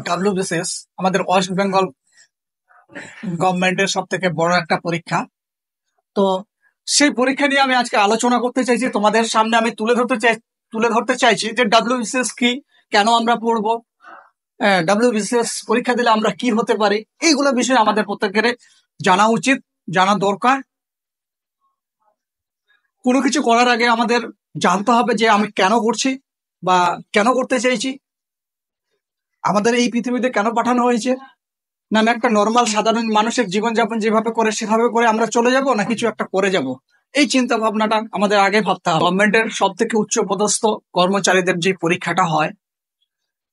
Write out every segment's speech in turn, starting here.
WBCS আমাদের West Bengal গভর্নমেন্টের সব থেকে বড় একটা পরীক্ষা। তো সেই পরীক্ষা নিয়ে আমি আজকে আলোচনা করতে চাইছি, তোমাদের সামনে আমি তুলে ধরতে চাইছি যে ডাব্লিউবিসিএস কি, কেন আমরা পড়বো, ডাব্লিউবিসিএস পরীক্ষা দিলে আমরা কি হতে পারি, এইগুলো বিষয়ে আমাদের প্রত্যেকের জানা উচিত, জানা দরকার। কোনো কিছু করার আগে আমাদের জানতে হবে যে আমি কেন করছি বা কেন করতে চাইছি, আমাদের এই পৃথিবীতে কেন পাঠানো হয়েছে। না আমি একটা নর্মাল সাধারণ মানুষের জীবনযাপন যেভাবে করে সেভাবে করে আমরা চলে যাব, না কিছু একটা করে যাব, এই চিন্তা ভাবনাটা আমাদের আগে ভাবতে হবে। গভর্নমেন্টের সব থেকে উচ্চ পদস্থ কর্মচারীদের যে পরীক্ষাটা হয়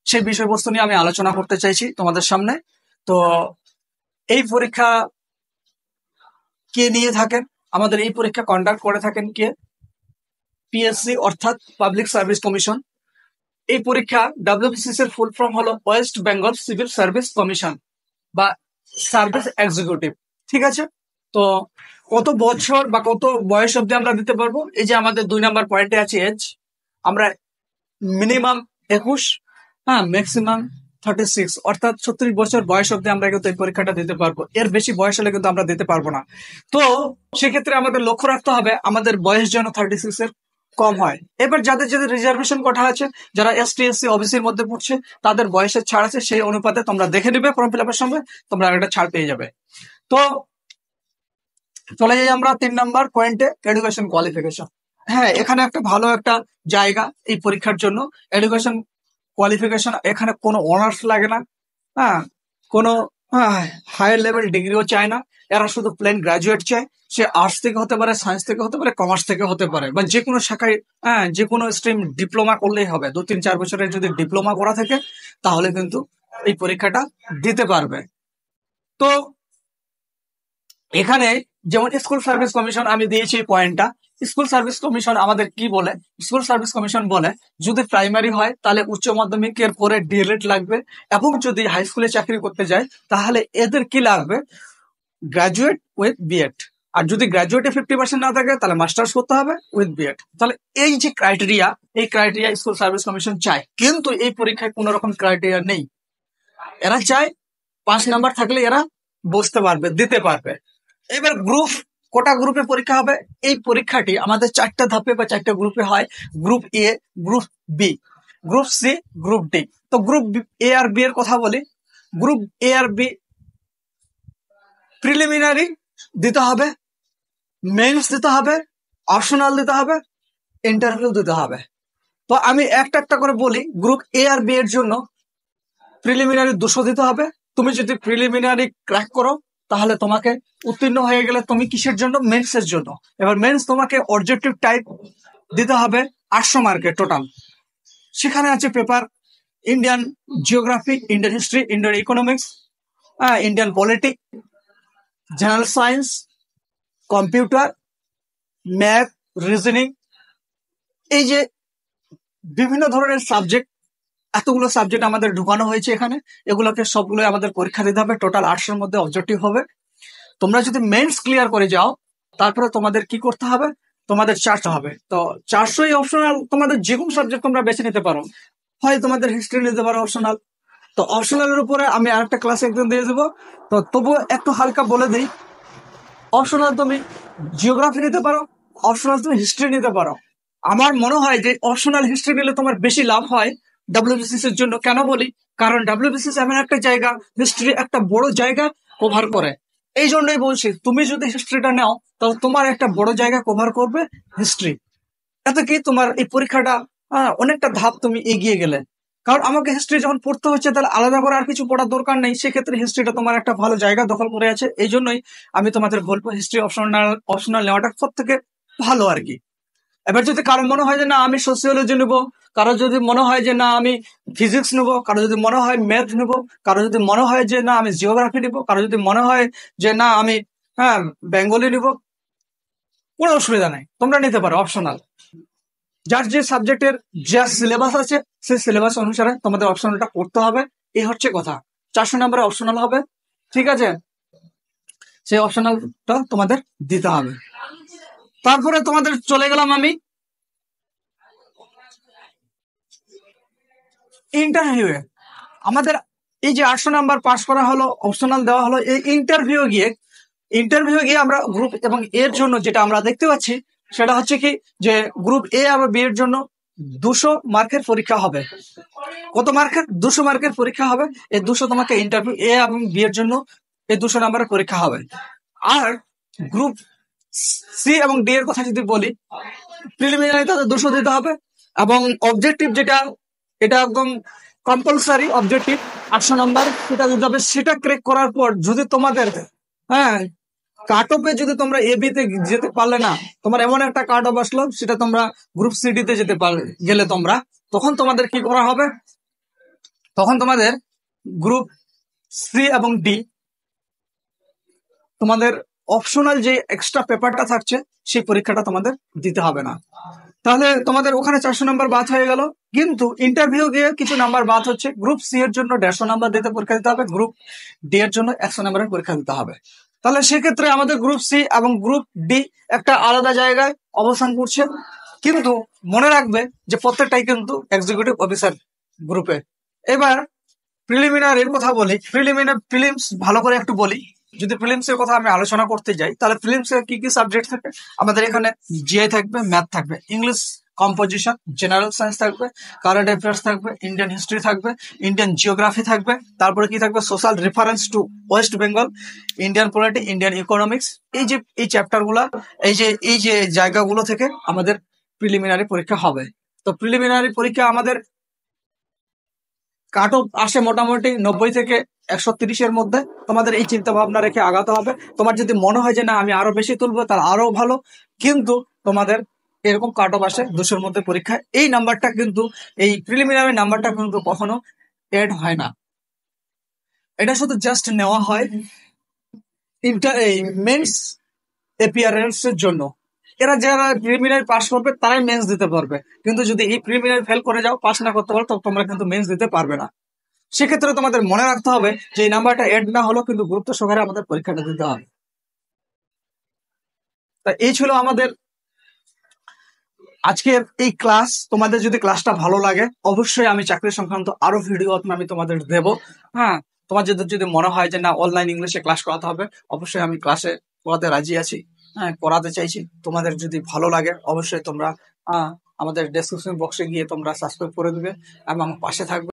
সেই বিষয়বস্তু নিয়ে আমি আলোচনা করতে চাইছি তোমাদের সামনে। তো এই পরীক্ষা কে নিয়ে থাকেন, আমাদের এই পরীক্ষা কন্ডাক্ট করে থাকেন কে? পিএসসি অর্থাৎ পাবলিক সার্ভিস কমিশন। এই পরীক্ষা ডাব্লিউবিসিএস এর ফুল ফর্ম হলো West Bengal civil service commission বা সার্ভিস এক্সিকিউটিভ, ঠিক আছে? তো কত বছর বা কত বয়স অব্দি আমরা দিতে পারবো? এই যে আমাদের 2 নম্বর পয়েন্টে আছে এজ, আমরা মিনিমাম 21, ম্যাক্সিমাম 36 অর্থাৎ 36 বছর বয়স অব্দি আমরা কিন্তু এই পরীক্ষাটা দিতে পারবো। এর বেশি বয়স হলে কিন্তু আমরা দিতে পারবো না। তো সেক্ষেত্রে আমাদের লক্ষ্য রাখতে হবে আমাদের বয়স যেন 36 এর কম হয়। এবার যাদের যাদের রিজার্ভেশন কোটা আছে, যারা এসটি এসসি ওবিসির মধ্যে পড়ছে, তাদের বয়সের ছাড় আছে, সেই অনুপাতে তোমরা দেখে নিবে ফর্ম ফিল আপের সময়, তোমরা একটা ছাড় পেয়ে যাবে। তো চলে যাই আমরা 3 নম্বর পয়েন্টে, এডুকেশন কোয়ালিফিকেশন। হ্যাঁ, এখানে একটা ভালো একটা জায়গা এই পরীক্ষার জন্য। এডুকেশন কোয়ালিফিকেশন, এখানে কোনো অনার্স লাগে না, কোনো হায়ার লেভেল ডিগ্রিও চায় না, এরা শুধু প্লেন গ্রাজুয়েট চায়। সে আর্টস থেকে হতে পারে, সায়েন্স থেকে হতে পারে, কমার্স থেকে হতে পারে, বা যে কোনো শাখায় যে কোনো স্ট্রিম ডিপ্লোমা করলেই হবে। 2-3-4 বছরের যদি ডিপ্লোমা করা থাকে তাহলে কিন্তু এই পরীক্ষাটা দিতে পারবে। তো এখানে যেমন স্কুল সার্ভিস কমিশন আমি দিয়েছি পয়েন্টটা। স্কুল সার্ভিস কমিশন আমাদের কি বলে? স্কুল সার্ভিস কমিশন বলে যদি প্রাইমারি হয় তাহলে উচ্চ মাধ্যমিকের পরে ডিএলএড লাগবে, এবং যদি হাই স্কুলে চাকরি করতে যায় তাহলে এদের কি লাগবে? Graduate with B Ed. আর যদি গ্রাজুয়েটে 50% না থাকে তাহলে মাস্টার্স করতে হবে উইথ বিএড। তাহলে এই যে ক্রাইটেরিয়া, এই ক্রাইটেরিয়া স্কুল সার্ভিস কমিশন চায়, কিন্তু এই পরীক্ষায় কোন রকম ক্রাইটেরিয়া নেই। এরা চায় 5 নাম্বার থাকলে এরা বসতে পারবে, দিতে পারবে। এবার কোটা গ্রুপে পরীক্ষা হবে। এই পরীক্ষাটি আমাদের 4টা ধাপে বা 4টা গ্রুপে হয়। Group A, group B, group C, group D. তো গ্রুপ এ আর বি এর কথা বলি। গ্রুপ এ আর বি প্রিলিমিনারি দিতে হবে, মেইনস দিতে হবে, অপশনাল দিতে হবে, ইন্টারভিউ দিতে হবে। তো আমি একটা একটা করে বলি। গ্রুপ এ আর বি এর জন্য প্রিলিমিনারি 200 দিতে হবে। তুমি যদি প্রিলিমিনারি ক্র্যাক করো তাহলে তোমাকে উত্তীর্ণ হয়ে গেলে তুমি কিসের জন্য? মেন্সের জন্য। এবার মেন্স তোমাকে অবজেক্টিভ টাইপ দিতে হবে 800 মার্কের টোটাল। সেখানে আছে paper Indian geography, Indian history, Indian economics, Indian politic, general science, computer, math, reasoning. এই যে বিভিন্ন ধরনের সাবজেক্ট, এতগুলো সাবজেক্ট আমাদের ঢুকানো হয়েছে এখানে, এগুলোকে সবগুলো আমাদের পরীক্ষা দিতে হবে। টোটাল 800-এর মধ্যে অবজেক্টিভ হবে। তোমরা যদি মেন্স ক্লিয়ার করে যাও তারপরে তোমাদের কি করতে হবে? তোমাদের 400 হবে। তো 400 অপশনাল, তোমাদের যে কোনো সাবজেক্ট তোমরা বেছে নিতে পারো, হয় তোমাদের হিস্ট্রি নিতে পারো অপশনাল। তো অপশনালের উপরে আমি আরেকটা ক্লাস একদিন দিয়ে দেবো। তো তবুও একটু হালকা বলে দিই, অপশনাল তুমি জিওগ্রাফি নিতে পারো, অপশনাল তুমি হিস্ট্রি নিতে পারো। আমার মনে হয় যে অপশনাল হিস্ট্রি নিলে তোমার বেশি লাভ হয় ডাব্লিউবিসিএস এর জন্য। কেন বলি? কারণ ডাব্লিউবিসিএস এমন একটা জায়গা, হিস্ট্রি একটা বড় জায়গা কভার করে। এই জন্যই বলছি, তুমি যদি হিস্ট্রিটা নাও তাহলে তোমার একটা বড় জায়গা কভার করবে হিস্ট্রি। এতে কি তোমার এই পরীক্ষাটা অনেকটা ধাপ তুমি এগিয়ে গেলে। কারণ আমাকে হিস্ট্রি যখন পড়তে হচ্ছে তাহলে আলাদা করে আর কিছু পড়ার দরকার নেই, সেক্ষেত্রে হিস্ট্রিটা তোমার একটা ভালো জায়গা দখল করে আছে। এই জন্যই আমি তোমাদের বলবো হিস্ট্রি অপশনাল নেওয়াটা সব থেকে ভালো আর কি। এবার যদি কারো মনে হয় যে না আমি সোসিওলজি নেবো, কারো যদি মনে হয় যে না আমি ফিজিক্স নেবো, কারো যদি মনে হয় ম্যাথ নেবো, কারো যদি মনে হয় যে না আমি জিওগ্রাফি নেবো, কারো যদি মনে হয় যে না আমি বেঙ্গলি নেবো, কোনো অসুবিধা নাই, তোমরা নিতে পারো অপশনাল। যার যে সাবজেক্টের যা সিলেবাস আছে সেই সিলেবাস অনুসারে তোমাদের অপশনালটা পড়তে হবে। এই হচ্ছে কথা। 400 নম্বরে অপশনাল হবে, ঠিক আছে? সেই অপশনালটা তোমাদের দিতে হবে। তারপরে তোমাদের চলে গেলাম আমি ইন্টারভিউয়ে। আমাদের এই যে 800 নাম্বার পাস করা হলো, অপশনাল দেওয়া হলো, এই ইন্টারভিউ গিয়ে আমরা গ্রুপ এবং এর জন্য যেটা আমরা দেখতে পাচ্ছি সেটা হচ্ছে কি যে গ্রুপ এ এবং বি এর জন্য 200 মার্কের পরীক্ষা হবে। কত মার্কের? 200 মার্কের পরীক্ষা হবে। এই 200 তোমাকে ইন্টারভিউ এ এবং বি এর জন্য এই 200 নাম্বারের পরীক্ষা হবে। আর গ্রুপ সি এবং ডি এর কথা যদি বলি, প্রিলিমিনারি তাদের 200 দিতে হবে এবং অবজেক্টিভ যেটা, এটা একদম কম্পালসারি অবজেক্টিভ 800 নাম্বার সেটা দিতে হবে। সেটা ক্র্যাক করার পর যদি তোমাদের কাট অফে যদি তোমরা এবি তে যেতে পারলে না, তোমার এমন একটা কাট অফ আসলো সেটা তোমরা গ্রুপ সিডি তে যেতে গেলে তোমরা, তখন তোমাদের কি করা হবে? তখন তোমাদের গ্রুপ সি এবং ডি তোমাদের অপশনাল যে এক্সট্রা পেপারটা থাকছে সেই পরীক্ষাটা তোমাদের দিতে হবে না। তাহলে তোমাদের ওখানে 400 নাম্বার বাদ হয়ে গেল। কিন্তু ইন্টারভিউ গিয়ে কিছু নাম্বার বাদ হচ্ছে। গ্রুপ সি এর জন্য 150 নাম্বার দিতে পরীক্ষা দিতে হবে, গ্রুপ ডি এর জন্য 100 নাম্বারের পরীক্ষা দিতে হবে। তাহলে সেক্ষেত্রে আমাদের গ্রুপ সি এবং গ্রুপ ডি একটা আলাদা জায়গায় অবস্থান করছে। কিন্তু মনে রাখবে যে প্রত্যেকটাই কিন্তু এক্সিকিউটিভ অফিসার গ্রুপে। এবার প্রিলিমিনারির কথা বলি, প্রিলিমস ভালো করে একটু বলি। যদি প্রিলিমস এর কথা আমি আলোচনা করতে যাই, তাহলে প্রিলিমস এর কি কি সাবজেক্ট থাকে? আমাদের এখানে জিআই থাকবে, ম্যাথ থাকবে, ইংলিশ কম্পোজিশন, জেনারেল সায়েন্স থাকবে, কারেন্ট অ্যাফেয়ার্স থাকবে, ইন্ডিয়ান হিস্ট্রি থাকবে, ইন্ডিয়ান জিওগ্রাফি থাকবে, তারপরে কি থাকবে? Social reference to West Bengal, Indian polity, Indian economics. এই চ্যাপ্টার গুলা, এই যে জায়গাগুলো থেকে আমাদের প্রিলিমিনারি পরীক্ষা হবে। তো প্রিলিমিনারি পরীক্ষা আমাদের কাট অফ আসে মোটামুটি 90 থেকে 130 এর মধ্যে। তোমাদের এই চিন্তা ভাবনা রেখে আগাতে হবে। তোমার যদি মনে হয় যে না আমি আরো বেশি তুলবো, তাহলে আরো ভালো। কিন্তু তোমাদের এরকম কাট অফ আসে 200 এর মধ্যে পরীক্ষা। এই নাম্বারটা কিন্তু, এই প্রিলিমিনারি নাম্বারটা কিন্তু কখনো এড হয় না। এটা শুধু জাস্ট নেওয়া হয় এই মেন্স অ্যাপিয়ারেন্স এর জন্য। এরা যারা প্রিলিমিনারি পাস করবে তারাই মেন্স দিতে পারবে। কিন্তু যদি এই প্রিলিমিনারি ফেল করে যাও, পাস না করতে পারো, তো তোমরা কিন্তু মেন্স দিতে পারবে না। সেক্ষেত্রে তোমাদের মনে রাখতে হবে যে এই নাম্বারটা এড না হলো কিন্তু গুরুত্ব সহকারে আমাদের পরীক্ষাটা দিতে হবে। তা এই ছিল আমাদের আজকের এই ক্লাস। তোমাদের যদি ক্লাসটা ভালো লাগে, অবশ্যই আমি চাকরি সংক্রান্ত আরো ভিডিও আমি তোমাদের দেব। হ্যাঁ, তোমার যদি মনে হয় যে না অনলাইন ইংলিশে ক্লাস করাতে হবে, অবশ্যই আমি ক্লাসে করাতে রাজি আছি। হ্যাঁ, করাতে চাইছি। তোমাদের যদি ভালো লাগে অবশ্যই তোমরা আমাদের ডেসক্রিপশন বক্সে গিয়ে তোমরা সাবস্ক্রাইব করে দিবে এবং পাশে থাকবে।